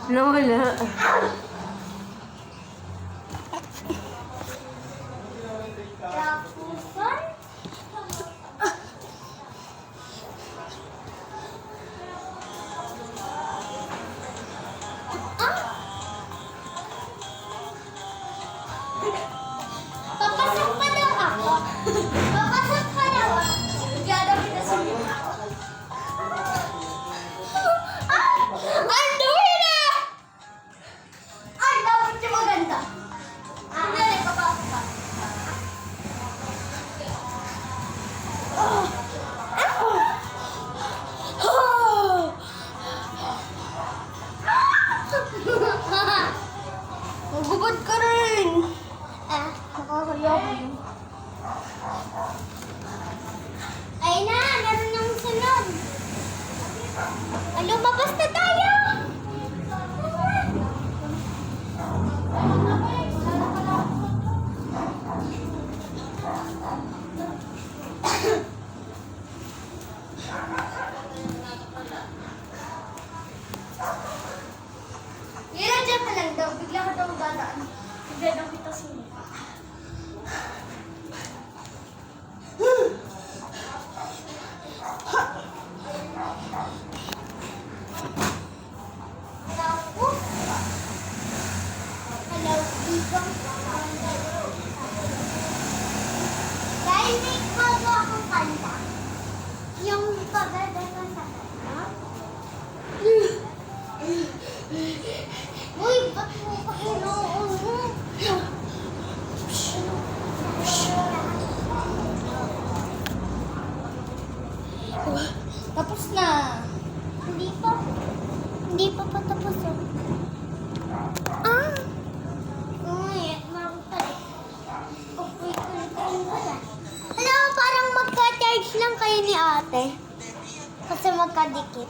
Nawala. Tapusan? Papasok pa daw ako. Papasok pa daw ako. Nagdadamit na sumita ako. Underwear na! Ay, dapat yung maganda. Hindi, papasok ka. Magubad ka rin. Nakakayok. Ayun na, meron yung sunod. Lumabas na tayo. Yan, dyan ka lang daw. Bigla ka daw dadaan. Bigla daw kita sumita. Hello, Igong. Dahil may bago akong kanta. Yung pagdada ka sa kanta. Uy, ba't mo pa hinuon mo? Tapos na. Hindi pa. Hindi pa patapos yun. Uy, makapalik. Okay, alam mo, parang magka-charge lang kayo ni ate. Kasi magkadikit.